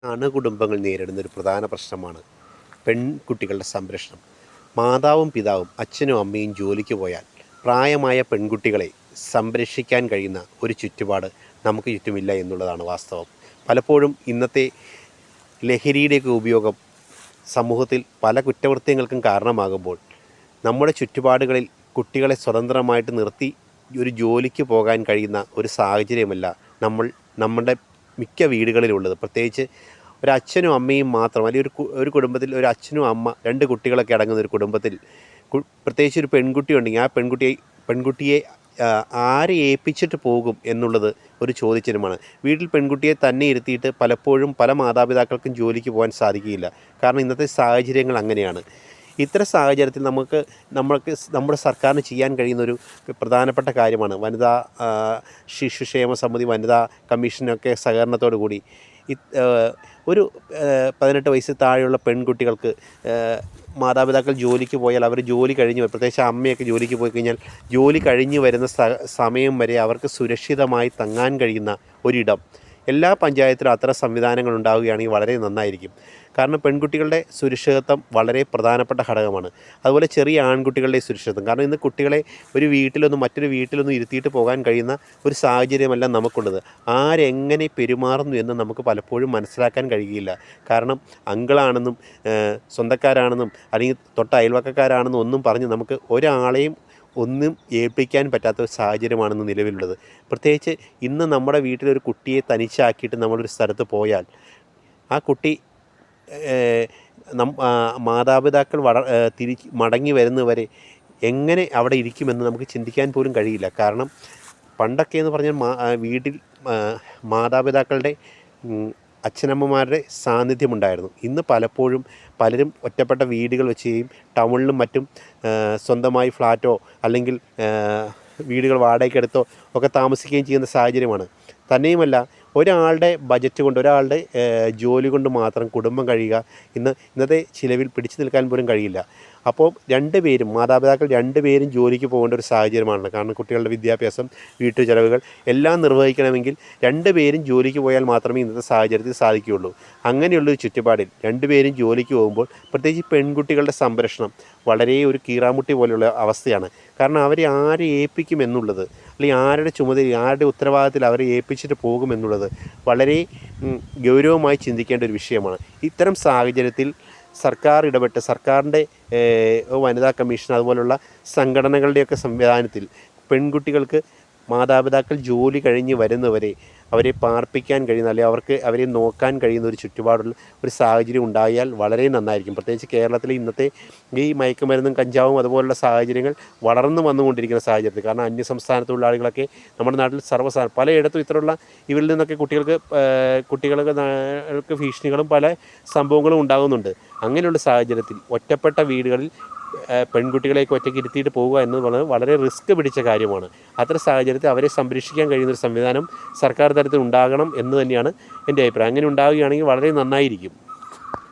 അണുകുടുംബങ്ങൾ നേരിടുന്ന ഒരു പ്രധാന പ്രശ്നമാണ് പെൺകുട്ടികളുടെ സംരക്ഷണം. മാതാവും പിതാവും അച്ഛനും അമ്മയും ജോലിക്ക് പോയാൽ പ്രായമായ പെൺകുട്ടികളെ സംരക്ഷിക്കാൻ കഴിയുന്ന ഒരു ചുറ്റുപാട് നമുക്ക് ചുറ്റുമില്ല എന്നുള്ളതാണ് വാസ്തവം. പലപ്പോഴും ഇന്നത്തെ ലഹരിയുടെയൊക്കെ ഉപയോഗം സമൂഹത്തിൽ പല കുറ്റകൃത്യങ്ങൾക്കും കാരണമാകുമ്പോൾ നമ്മുടെ ചുറ്റുപാടുകളിൽ കുട്ടികളെ സ്വതന്ത്രമായിട്ട് നിർത്തി ഒരു ജോലിക്ക് പോകാൻ കഴിയുന്ന ഒരു സാഹചര്യമല്ല നമ്മുടെ മിക്ക വീടുകളിലുള്ളത്. പ്രത്യേകിച്ച് ഒരച്ഛനും അമ്മയും മാത്രം, അല്ലെങ്കിൽ ഒരു കുടുംബത്തിൽ ഒരു അച്ഛനും അമ്മ, രണ്ട് കുട്ടികളൊക്കെ അടങ്ങുന്ന ഒരു കുടുംബത്തിൽ പ്രത്യേകിച്ച് ഒരു പെൺകുട്ടി ഉണ്ടെങ്കിൽ ആ പെൺകുട്ടിയെ ആരെ ഏൽപ്പിച്ചിട്ട് പോകും എന്നുള്ളത് ഒരു ചോദ്യചിഹ്നമാണ്. വീട്ടിൽ പെൺകുട്ടിയെ തന്നെ ഇരുത്തിയിട്ട് പലപ്പോഴും പല മാതാപിതാക്കൾക്കും ജോലിക്ക് പോകാൻ സാധിക്കുകയില്ല. കാരണം ഇന്നത്തെ സാഹചര്യങ്ങൾ അങ്ങനെയാണ്. ഇത്തരം സാഹചര്യത്തിൽ നമ്മുടെ സർക്കാരിന് ചെയ്യാൻ കഴിയുന്നൊരു പ്രധാനപ്പെട്ട കാര്യമാണ് വനിതാ ശിശുക്ഷേമ സമിതി, വനിതാ കമ്മീഷനൊക്കെ സഹകരണത്തോടു കൂടി ഒരു 18 വയസ്സിൽ താഴെയുള്ള പെൺകുട്ടികൾക്ക് മാതാപിതാക്കൾ ജോലിക്ക് പോയാൽ അവർ ജോലി കഴിഞ്ഞ്, പ്രത്യേകിച്ച് അമ്മയൊക്കെ ജോലിക്ക് പോയി കഴിഞ്ഞാൽ ജോലി കഴിഞ്ഞ് വരുന്ന സമയം വരെ അവർക്ക് സുരക്ഷിതമായി തങ്ങാൻ കഴിയുന്ന ഒരിടം എല്ലാ പഞ്ചായത്തിലും അത്തരം സംവിധാനങ്ങൾ ഉണ്ടാവുകയാണെങ്കിൽ വളരെ നന്നായിരിക്കും. കാരണം പെൺകുട്ടികളുടെ സുരക്ഷിതത്വം വളരെ പ്രധാനപ്പെട്ട ഘടകമാണ്. അതുപോലെ ചെറിയ ആൺകുട്ടികളുടെ സുരക്ഷിതത്വം. കാരണം ഇന്ന് കുട്ടികളെ ഒരു വീട്ടിലൊന്നും മറ്റൊരു വീട്ടിലൊന്നും ഇരുത്തിയിട്ട് പോകാൻ കഴിയുന്ന ഒരു സാഹചര്യമല്ല നമുക്കുള്ളത്. ആരെങ്ങനെ പെരുമാറുന്നു എന്ന് നമുക്ക് പലപ്പോഴും മനസ്സിലാക്കാൻ കഴിയുകയില്ല. കാരണം അങ്കിളാണെന്നും സ്വന്തക്കാരാണെന്നും അല്ലെങ്കിൽ തൊട്ട അയൽവക്കക്കാരാണെന്നും ഒന്നും പറഞ്ഞ് നമുക്ക് ഒരാളെയും ഒന്നും ഏൽപ്പിക്കാൻ പറ്റാത്ത ഒരു സാഹചര്യമാണെന്ന് നിലവിലുള്ളത്. പ്രത്യേകിച്ച് ഇന്ന് നമ്മുടെ വീട്ടിലൊരു കുട്ടിയെ തനിച്ചാക്കിയിട്ട് നമ്മളൊരു സ്ഥലത്ത് പോയാൽ ആ കുട്ടി മാതാപിതാക്കൾ മടങ്ങി വരുന്നവരെ എങ്ങനെ അവിടെ ഇരിക്കുമെന്ന് നമുക്ക് ചിന്തിക്കാൻ പോലും കഴിയില്ല. കാരണം പണ്ടൊക്കെ എന്ന് പറഞ്ഞാൽ വീട്ടിൽ മാതാപിതാക്കളുടെ അച്ഛനമ്മമാരുടെ സാന്നിധ്യമുണ്ടായിരുന്നു. ഇന്ന് പലപ്പോഴും പലരും ഒറ്റപ്പെട്ട വീടുകൾ വെച്ചുകയും ടൗണിലും മറ്റും സ്വന്തമായി ഫ്ലാറ്റോ അല്ലെങ്കിൽ വീടുകൾ വാടകയ്ക്കെടുത്തോ ഒക്കെ താമസിക്കുകയും ചെയ്യുന്ന സാഹചര്യമാണ്. തന്നെയുമല്ല, ഒരാളുടെ ബജറ്റ് കൊണ്ട്, ഒരാളുടെ ജോലി കൊണ്ട് മാത്രം കുടുംബം കഴിയുക ഇന്നത്തെ ചിലവിൽ പിടിച്ചു നിൽക്കാൻ പോലും കഴിയില്ല. അപ്പോൾ മാതാപിതാക്കൾ രണ്ടുപേരും ജോലിക്ക് പോകേണ്ട ഒരു സാഹചര്യമാണ്. കാരണം കുട്ടികളുടെ വിദ്യാഭ്യാസം, വീട്ടു ചെലവുകൾ എല്ലാം നിർവഹിക്കണമെങ്കിൽ രണ്ടുപേരും ജോലിക്ക് പോയാൽ മാത്രമേ ഇന്നത്തെ സാഹചര്യത്തിൽ സാധിക്കുകയുള്ളൂ. അങ്ങനെയുള്ളൊരു ചുറ്റുപാടിൽ രണ്ടുപേരും ജോലിക്ക് പോകുമ്പോൾ പ്രത്യേകിച്ച് പെൺകുട്ടികളുടെ സംരക്ഷണം വളരെ ഒരു കീറാമുട്ടി പോലെയുള്ള അവസ്ഥയാണ്. കാരണം അവരെ ആരെ ഏൽപ്പിക്കും എന്നുള്ളത്, അല്ലെങ്കിൽ ആരുടെ ചുമതല, ആരുടെ ഉത്തരവാദിത്തത്തിൽ അവരെ ഏൽപ്പിച്ചിട്ട് പോകുമെന്നുള്ളത് വളരെ ഗൗരവമായി ചിന്തിക്കേണ്ട ഒരു വിഷയമാണ്. ഇത്തരം സാഹചര്യത്തിൽ സർക്കാർ ഇടപെട്ട്, സർക്കാരിൻ്റെ വനിതാ കമ്മീഷൻ അതുപോലുള്ള സംഘടനകളുടെയൊക്കെ സംവിധാനത്തിൽ പെൺകുട്ടികൾക്ക് മാതാപിതാക്കൾ ജോലി കഴിഞ്ഞ് വരുന്നവരെ അവരെ പാർപ്പിക്കാൻ കഴിയുന്ന, അല്ലെങ്കിൽ അവരെ നോക്കാൻ കഴിയുന്ന ഒരു ചുറ്റുപാടുള്ള ഒരു സാഹചര്യം ഉണ്ടായാൽ വളരെ നന്നായിരിക്കും. പ്രത്യേകിച്ച് കേരളത്തിലെ ഇന്നത്തെ ഈ മയക്കുമരുന്നും കഞ്ചാവും അതുപോലുള്ള സാഹചര്യങ്ങൾ വളർന്നു വന്നുകൊണ്ടിരിക്കുന്ന സാഹചര്യത്തിൽ, കാരണം അന്യസംസ്ഥാന തൊഴിലാളികളൊക്കെ നമ്മുടെ നാട്ടിൽ പലയിടത്തും ഇത്തരമുള്ള ഇവരിൽ നിന്നൊക്കെ കുട്ടികൾക്ക് ഭീഷണികളും പല സംഭവങ്ങളും ഉണ്ടാകുന്നുണ്ട്. അങ്ങനെയുള്ള സാഹചര്യത്തിൽ ഒറ്റപ്പെട്ട വീടുകളിൽ പെൺകുട്ടികളെയൊക്കെ ഒറ്റയ്ക്ക് ഇരുത്തിയിട്ട് പോവുക എന്ന് പറയുന്നത് വളരെ റിസ്ക് പിടിച്ച കാര്യമാണ്. അത്തരം സാഹചര്യത്തിൽ അവരെ സംരക്ഷിക്കാൻ കഴിയുന്നൊരു സംവിധാനം സർക്കാർ തലത്തിൽ ഉണ്ടാകണം എന്ന് തന്നെയാണ് എൻ്റെ അഭിപ്രായം. അങ്ങനെ ഉണ്ടാവുകയാണെങ്കിൽ വളരെ നന്നായിരിക്കും.